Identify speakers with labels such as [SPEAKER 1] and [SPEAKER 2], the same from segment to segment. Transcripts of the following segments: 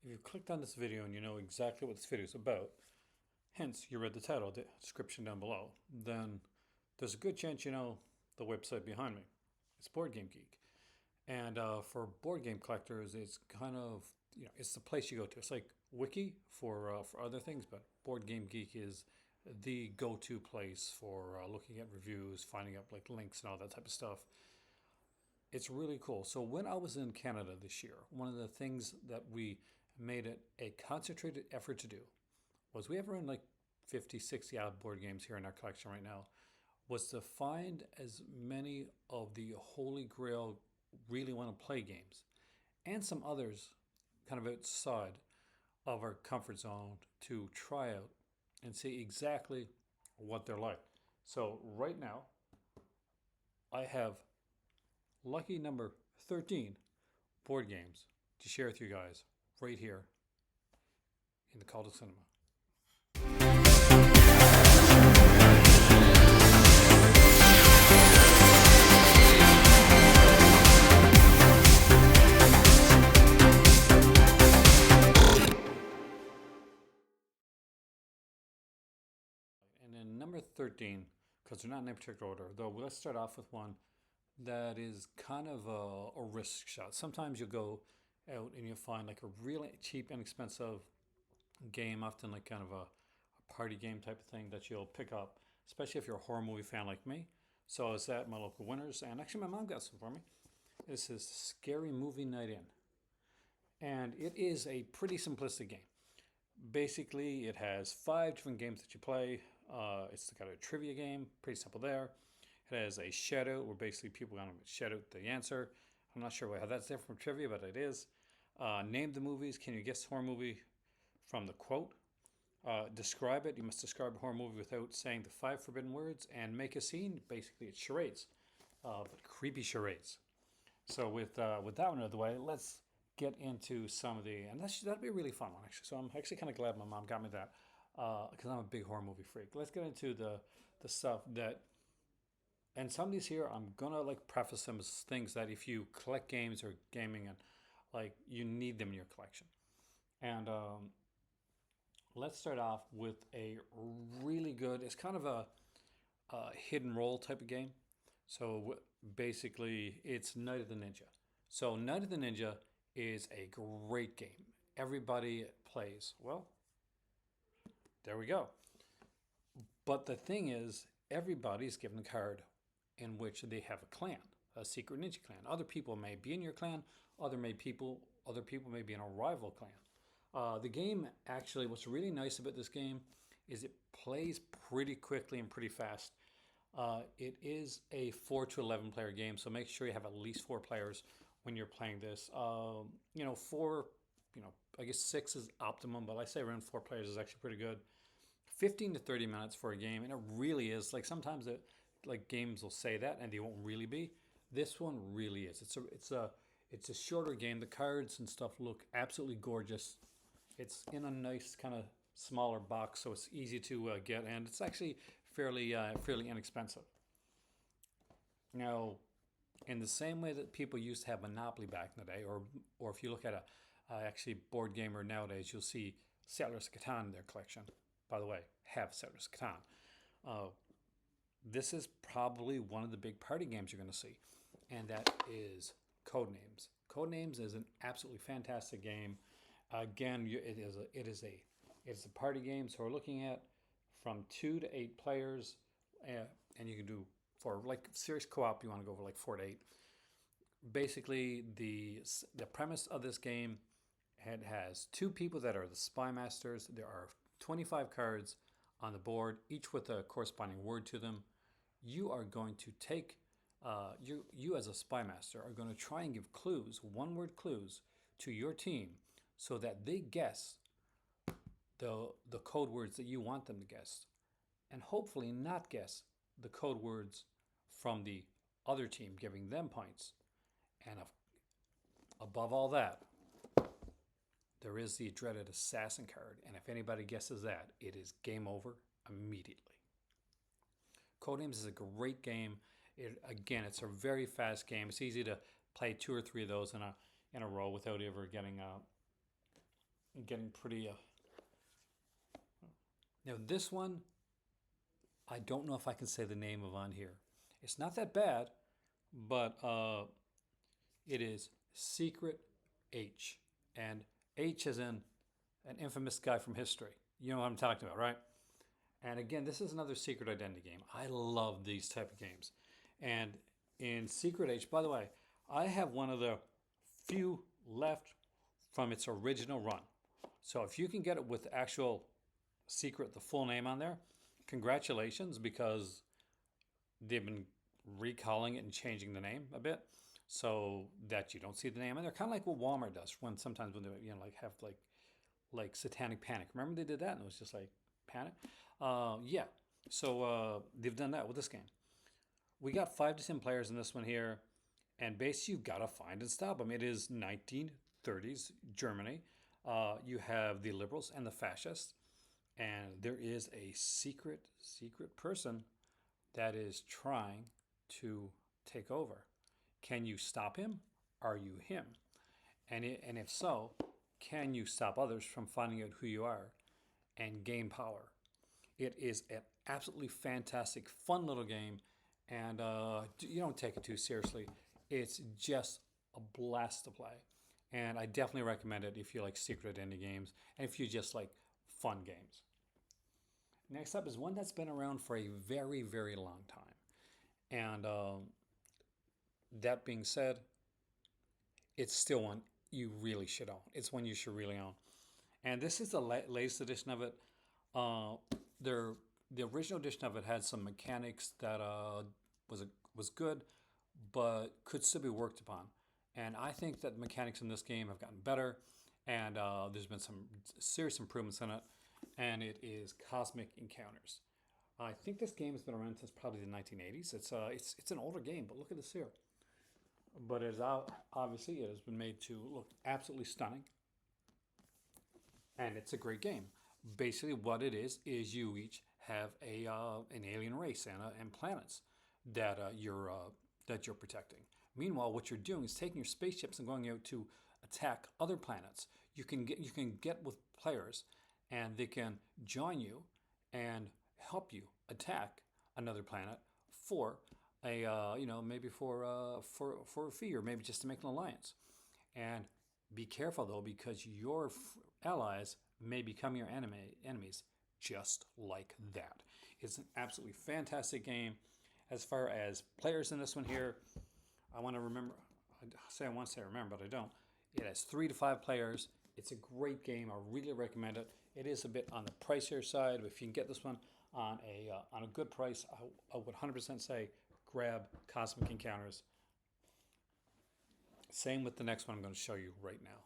[SPEAKER 1] If you clicked on this video and you know exactly what this video is about, hence you read the title, the description down below, then there's a good chance you know the website behind me. It's Board Game Geek. And for board game collectors, it's kind of, it's the place you go to. It's like Wiki for other things, but Board Game Geek is the go-to place for looking at reviews, finding up like links and all that type of stuff. It's really cool. So when I was in Canada this year, one of the things that we made it a concentrated effort to do was we have around like 50, 60 odd board games here in our collection right now, was to find as many of the Holy Grail really want to play games and some others kind of outside of our comfort zone to try out and see exactly what they're like. So right now, I have lucky number 13 board games to share with you guys right here in the Calder Cinema. And then number 13, because they're not in any particular order, though let's start off with one that is kind of a risk shot. Sometimes you'll go out and you'll find like a really cheap, inexpensive game, often like kind of a party game type of thing that you'll pick up, especially if you're a horror movie fan like me. So I was at my local Winners, and actually my mom got some for me. This is Scary Movie Night In. And it is a pretty simplistic game. Basically, it has 5 different games that you play. It's got a trivia game, pretty simple there. It has a shout out where basically people are going to shout out the answer. I'm not sure how that's different from trivia, but it is. Name the movies. Can you guess the horror movie from the quote? Describe it. You must describe a horror movie without saying the 5 forbidden words, and make a scene. Basically, it's charades, but creepy charades. So with that one out of the way, let's get into some of the, and that'd be a really fun one actually. So I'm actually kind of glad my mom got me that because I'm a big horror movie freak. Let's get into the stuff that, and some of these here I'm gonna like preface them as things that if you collect games or gaming and like you need them in your collection. And let's start off with a really good. It's kind of a hidden role type of game. So basically, it's Night of the Ninja. So Night of the Ninja is a great game. Everybody plays. Well, there we go. But the thing is, everybody's given a card in which they have a clan, a secret ninja clan. Other people may be in your clan. Other people may be in a rival clan. The game actually, what's really nice about this game is it plays pretty quickly and pretty fast. It is a 4 to 11 player game, so make sure you have at least 4 players when you're playing this. Four, I guess 6 is optimum, but I say around 4 players is actually pretty good. 15 to 30 minutes for a game, and it really is. Like sometimes like games will say that, and they won't really be. This one really is. It's a shorter game. The cards and stuff look absolutely gorgeous. It's in a nice kind of smaller box, so it's easy to get, and it's actually fairly inexpensive. Now, in the same way that people used to have Monopoly back in the day, or if you look at a actually board gamer nowadays, you'll see Settlers of Catan in their collection. By the way, have Settlers of Catan. This is probably one of the big party games you're going to see, and that is Codenames. Codenames is an absolutely fantastic game. Again, it is a party game, so we're looking at from 2 to 8 players, and you can do for like serious co-op. You want to go for like 4 to 8. Basically, the premise of this game, it has 2 people that are the spy masters. There are 25 cards on the board, each with a corresponding word to them. You are going to take you as a spy master are going to try and give clues, 1 word clues, to your team so that they guess the code words that you want them to guess, and hopefully not guess the code words from the other team, giving them points. And above all that, there is the dreaded assassin card, and if anybody guesses that, it is game over immediately. Codenames is a great game. Again, it's a very fast game. It's easy to play 2 or 3 of those in a row without ever getting getting pretty. Now this one, I don't know if I can say the name of on here. It's not that bad, but it is Secret H, and H is in an infamous guy from history. You know what I'm talking about, right? And again, this is another secret identity game. I love these type of games. And in Secret H, by the way, I have one of the few left from its original run. So if you can get it with actual secret, the full name on there, congratulations, because they've been recalling it and changing the name a bit so that you don't see the name. And they're kind of like what Walmart does when sometimes when they like have like Satanic Panic. Remember they did that and it was just like panic. Yeah. So they've done that with this game. We got 5 to 10 players in this one here, and basically you've got to find and stop them. It is 1930s Germany. You have the liberals and the fascists, and there is a secret person that is trying to take over. Can you stop him? Are you him? And if so, can you stop others from finding out who you are and gain power? It is an absolutely fantastic, fun little game, and you don't take it too seriously. It's just a blast to play, and I definitely recommend it if you like secret indie games and if you just like fun games. Next up is one that's been around for a very, very long time, and that being said, it's still one you really should own. It's one you should really own. And this is the latest edition of it. Uh, the original edition of it had some mechanics that was good, but could still be worked upon. And I think that the mechanics in this game have gotten better, and there's been some serious improvements in it. And it is Cosmic Encounters. I think this game has been around since probably the 1980s. It's an older game, but look at this here. But it is obviously it has been made to look absolutely stunning, and it's a great game. Basically, what it is you each have an alien race and planets that you're protecting. Meanwhile, what you're doing is taking your spaceships and going out to attack other planets. You can get with players, and they can join you and help you attack another planet for maybe for a fee, or maybe just to make an alliance. And be careful though, because your allies may become your enemies just like that. It's an absolutely fantastic game. As far as players in this one here, I want to remember. I want to say remember, but I don't. It has 3 to 5 players. It's a great game. I really recommend it. It is a bit on the pricier side, but if you can get this one on a good price, I would 100% say grab Cosmic Encounters. Same with the next one I'm going to show you right now.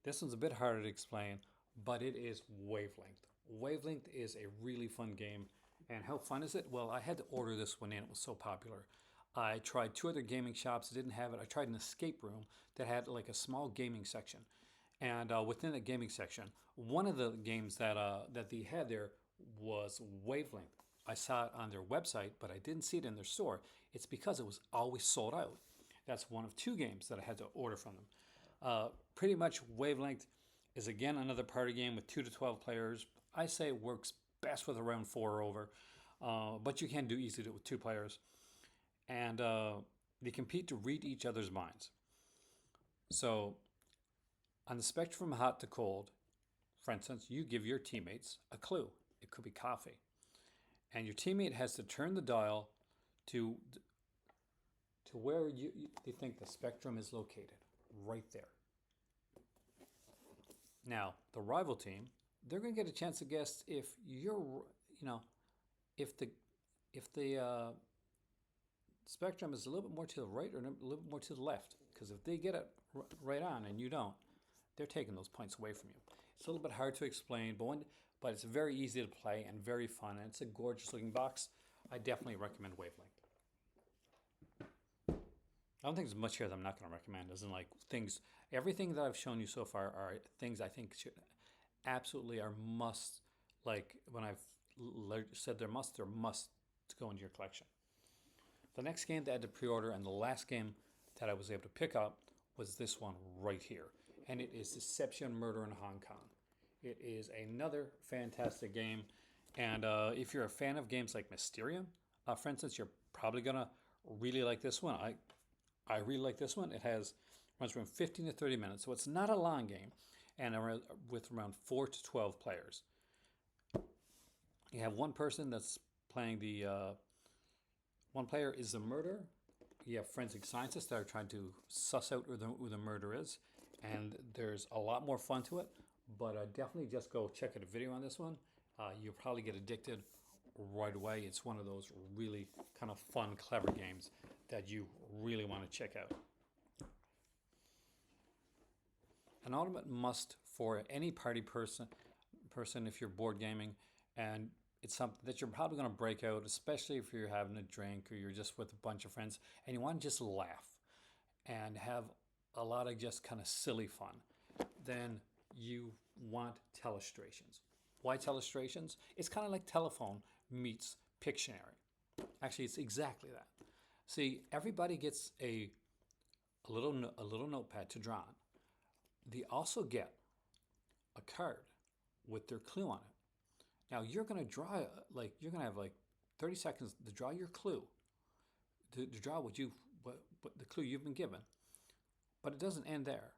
[SPEAKER 1] This one's a bit harder to explain, but it is Wavelength. Wavelength is a really fun game. And how fun is it? Well, I had to order this one in. It was so popular. I tried 2 other gaming shops that didn't have it. I tried an escape room that had like a small gaming section. And within the gaming section, one of the games that they had there was Wavelength. I saw it on their website, but I didn't see it in their store. It's because it was always sold out. That's one of 2 games that I had to order from them. Pretty much Wavelength is again another party game with 2 to 12 players. I say it works best with around 4 or over, but you can easily do it with 2 players. And they compete to read each other's minds. So on the spectrum from hot to cold, for instance, you give your teammates a clue. It could be coffee. And your teammate has to turn the dial to where they think the spectrum is located, right there. Now, the rival team, they're going to get a chance to guess if if the spectrum is a little bit more to the right or a little bit more to the left. Because if they get it right on and you don't, they're taking those points away from you. It's a little bit hard to explain, but it's very easy to play and very fun. And it's a gorgeous looking box. I definitely recommend Wavelength. I don't think there's much here that I'm not going to recommend. As in, like, everything that I've shown you so far are things I think absolutely are must. Like when I've said they're must to go into your collection. The next game that I had to pre-order, and the last game that I was able to pick up, was this one right here. And it is Deception Murder in Hong Kong. It is another fantastic game. And if you're a fan of games like Mysterium, for instance, you're probably gonna really like this one. I really like this one. It has runs around 15 to 30 minutes, so it's not a long game, and with around 4 to 12 players. You have one person that's playing the one player is the murderer. You have forensic scientists that are trying to suss out who the murderer is, and there's a lot more fun to it. But definitely just go check out a video on this one. You'll probably get addicted right away. It's one of those really kind of fun, clever games that you really want to check out. An ultimate must for any party person if you're board gaming, and it's something that you're probably going to break out, especially if you're having a drink or you're just with a bunch of friends and you want to just laugh and have a lot of just kind of silly fun. Then you want Telestrations. Why Telestrations? It's kind of like telephone meets Pictionary. Actually, it's exactly that. See, everybody gets a little notepad to draw on. They also get a card with their clue on it. Now you're going to draw, you're going to have 30 seconds to draw your clue, to draw what the clue you've been given. But it doesn't end there,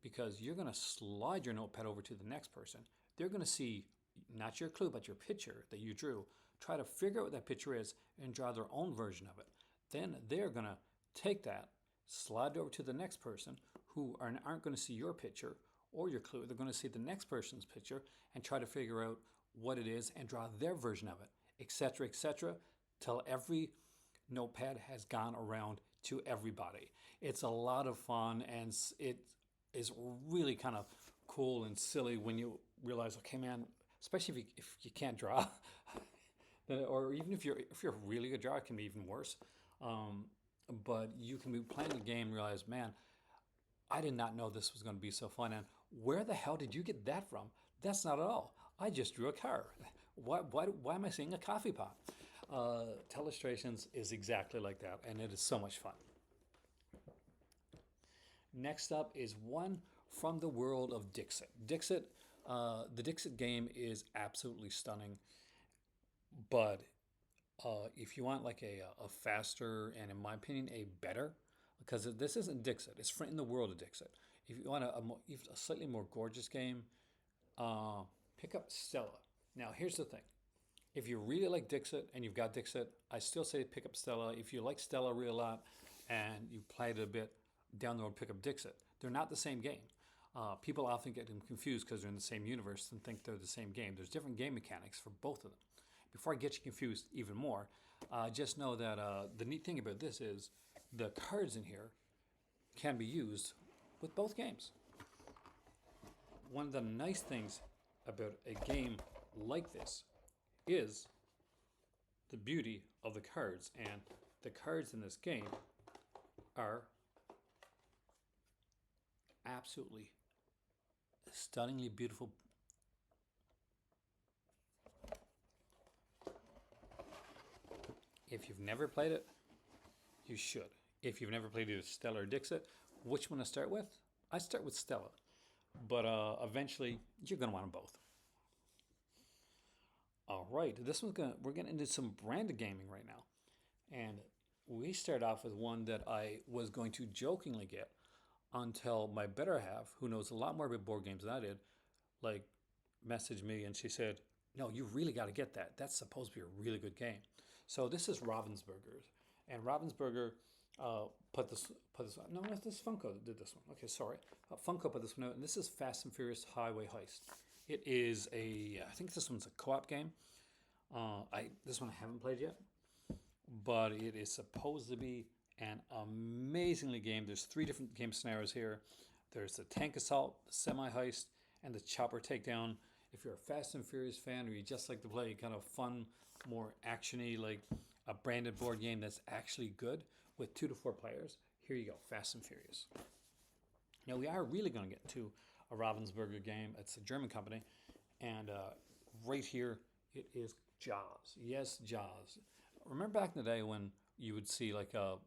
[SPEAKER 1] because you're going to slide your notepad over to the next person. They're going to see not your clue, but your picture that you drew. Try to figure out what that picture is and draw their own version of it. Then they're going to take that, slide it over to the next person who aren't going to see your picture or your clue. They're going to see the next person's picture and try to figure out what it is and draw their version of it, etc., till every notepad has gone around to everybody. It's a lot of fun, and it is really kind of cool and silly when you realize, okay, man, especially if you can't draw, or even if you're a really good drawer, it can be even worse. But you can be playing the game and realize, man, I did not know this was going to be so fun. And where the hell did you get that from? That's not at all. I just drew a car. Why am I seeing a coffee pot? Telestrations is exactly like that, and it is so much fun. Next up is one from the world of Dixit. The Dixit game is absolutely stunning, but if you want like a faster and, in my opinion, a better, because this isn't Dixit, it's in the world of Dixit. If you want a slightly more gorgeous game, pick up Stella. Now, here's the thing. If you really like Dixit and you've got Dixit, I still say pick up Stella. If you like Stella really a lot and you played it a bit, down the road, pick up Dixit. They're not the same game. People often get them confused because they're in the same universe and think they're the same game. There's different game mechanics for both of them. Before I get you confused even more, just know that the neat thing about this is the cards in here can be used with both games. One of the nice things about a game like this is the beauty of the cards, and the cards in this game are absolutely stunningly beautiful. If you've never played it, you should. If you've never played either Stella or Dixit, which one to start with? I start with Stella, but eventually you're going to want them both. All right, we're getting into some branded gaming right now, and we start off with one that I was going to jokingly get until my better half, who knows a lot more about board games than I did, messaged me and she said, "No, you really got to get that. That's supposed to be a really good game." So this is Ravensburger, and Ravensburger put this. No, this Funko did this one. Okay, sorry, Funko put this one out, and this is Fast and Furious Highway Heist. It is I think this one's a co-op game. This one I haven't played yet, but it is supposed to be an amazingly game. There's 3 different game scenarios here. There's the tank assault, the semi-heist, and the chopper takedown. If you're a Fast and Furious fan, or you just like to play kind of fun, more actiony, like a branded board game that's actually good with 2 to 4 players, here you go, Fast and Furious. Now we are really going to get to a Ravensburger game. It's a German company, and right here it is Jaws. Yes, Jaws. Remember back in the day when you would see like a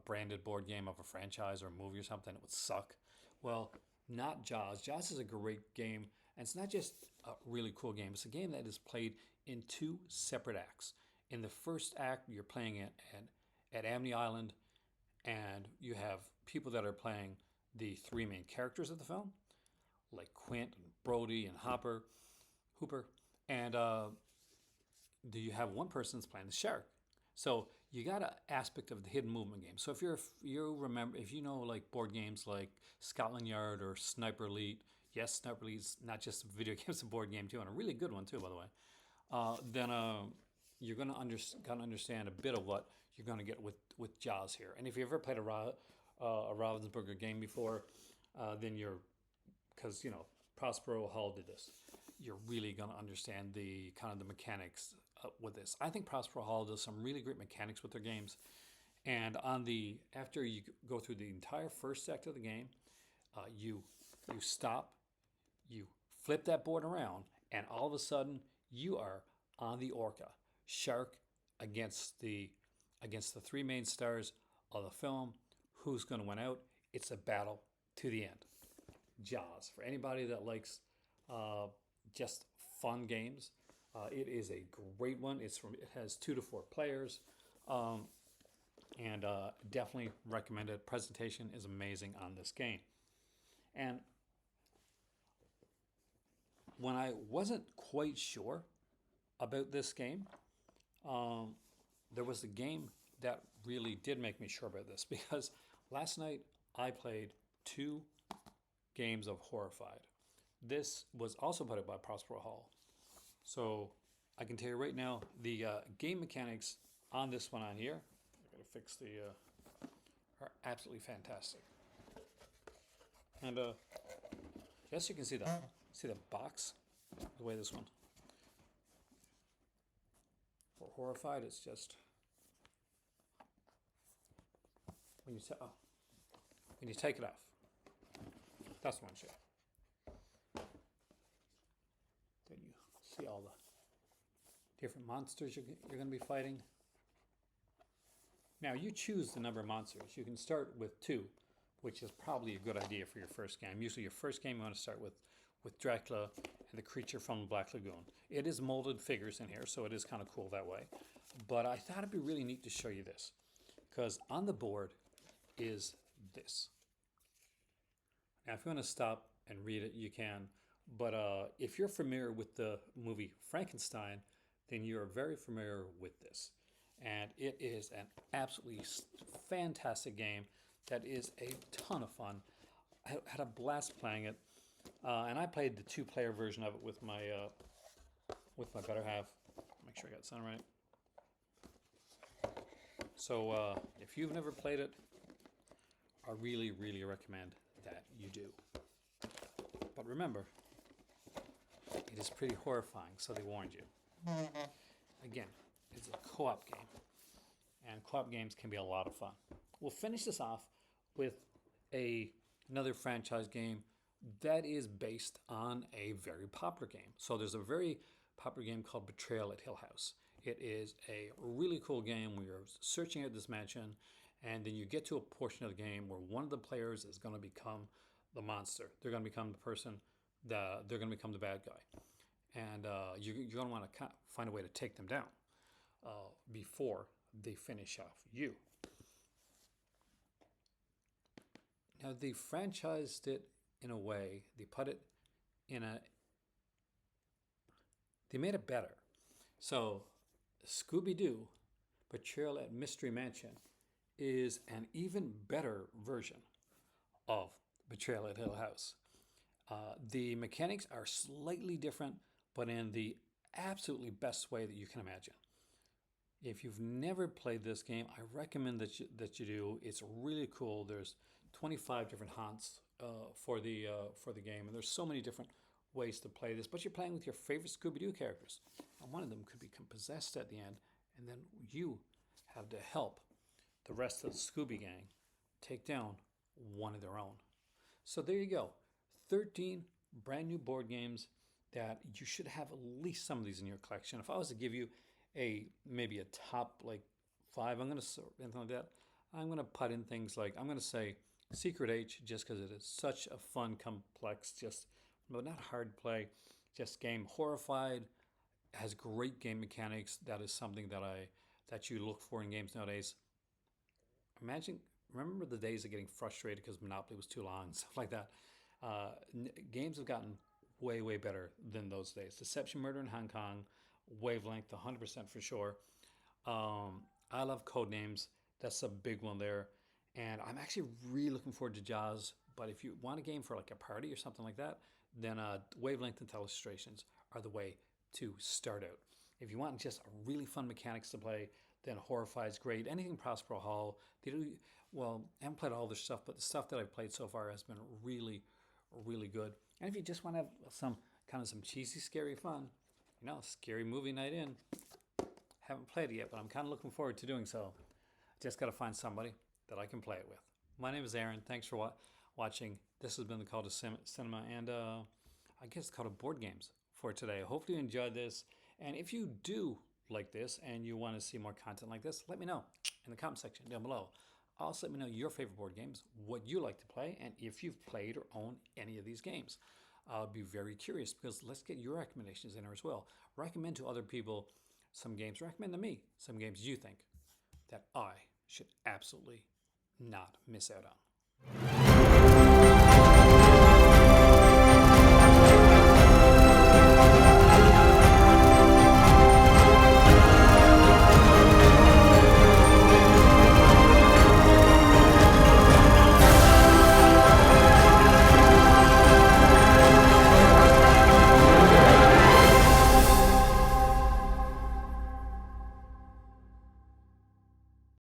[SPEAKER 1] branded board game of a franchise or a movie or something, it would suck? Well, not Jaws. Jaws is a great game, And it's not just a really cool game, it's a game that is played in two separate acts. In the first act, you're playing it at Amity Island, and you have people that are playing the three main characters of the film, like Quint and Brody and Hooper, and do you have one person that's playing the shark? So you got an aspect of the hidden movement game. So if you know like board games like Scotland Yard or Sniper Elite, yes, Sniper Elite's not just a video game, it's a board game too, and a really good one too, by the way. Then you're gonna understand a bit of what you're gonna get with Jaws here. And if you ever played a Ravensburger game before, then you're because Prospero Hall did this. You're really gonna understand the kind of the mechanics with this. I think Prospero Hall does some really great mechanics with their games. And after you go through the entire first act of the game, you stop, you flip that board around, and all of a sudden you are on the Orca shark against the three main stars of the film. Who's going to win out? It's a battle to the end. Jaws, for anybody that likes just fun games, it is a great one. It has 2 to 4 players, and definitely recommend it. Presentation is amazing on this game. And when I wasn't quite sure about this game, there was a game that really did make me sure about this, because last night I played 2 games of Horrified. This was also put out by Prospero Hall. So I can tell you right now, the game mechanics on this one on here, I gotta fix are absolutely fantastic. And yes, you can see that. See the box, the way this one. For Horrified, it's just when you take it off. That's one shape. Then you see all the different monsters you're going to be fighting. Now you choose the number of monsters. You can start with 2, which is probably a good idea for your first game. Usually your first game you want to start with Dracula and the creature from the Black Lagoon. It is molded figures in here, so it is kind of cool that way. But I thought it'd be really neat to show you this, because on the board is this. Now if you want to stop and read it, you can. But if you're familiar with the movie Frankenstein, then you're very familiar with this. And it is an absolutely fantastic game that is a ton of fun. I had a blast playing it. And I played the 2-player version of it with my better half. Make sure I got the sound right. So if you've never played it, I really, really recommend that you do. But remember, it is pretty horrifying, so they warned you. Again, it's a co-op game, and co-op games can be a lot of fun. We'll finish this off with another franchise game that is based on a very popular game. So there's a very popular game called Betrayal at Hill House. It is a really cool game where you're searching out this mansion, and then you get to a portion of the game where one of the players is going to become the monster. They're going to become the person, they're going to become the bad guy. And you're going to want to find a way to take them down before they finish off you. Now, they franchised it in a way, they made it better. So, Scooby-Doo, Betrayal at Mystery Mansion, is an even better version of Betrayal at Hill House. The mechanics are slightly different, but in the absolutely best way that you can imagine. If you've never played this game, I recommend that you do. It's really cool. There's 25 different haunts for the game, and there's so many different ways to play this. But you're playing with your favorite Scooby-Doo characters, and one of them could become possessed at the end, and then you have to help the rest of the Scooby Gang take down one of their own. So there you go, 13 brand new board games that you should have at least some of these in your collection. If I was to give you maybe a top like 5, anything like that, I'm gonna put in things like, I'm gonna say Secret H, just because it is such a fun, complex, just but not hard to play. Just game. Horrified has great game mechanics. That is something that you look for in games nowadays. Imagine, remember the days of getting frustrated because Monopoly was too long, stuff like that. Games have gotten way better than those days. Deception, Murder in Hong Kong, Wavelength, 100% for sure. I love Codenames. That's a big one there. And I'm actually really looking forward to Jaws. But if you want a game for like a party or something like that, then Wavelength and Telestrations are the way to start out. If you want just really fun mechanics to play, then Horrify is great. Anything Prospero Hall. They do well. I haven't played all their stuff, but the stuff that I've played so far has been really good. And if you just want to have some cheesy, scary fun, scary movie night in. Haven't played it yet, but I'm kind of looking forward to doing so. Just got to find somebody that I can play it with. My name is Aaron. Thanks for watching. This has been the Call to Cinema, and I guess it's called Board Games for today. Hopefully you enjoyed this. And if you do like this and you want to see more content like this, let me know in the comment section down below. Also, let me know your favorite board games, what you like to play, and if you've played or own any of these games. I'll be very curious because let's get your recommendations in there as well. Recommend to other people some games. Recommend to me some games you think that I should absolutely not miss out on.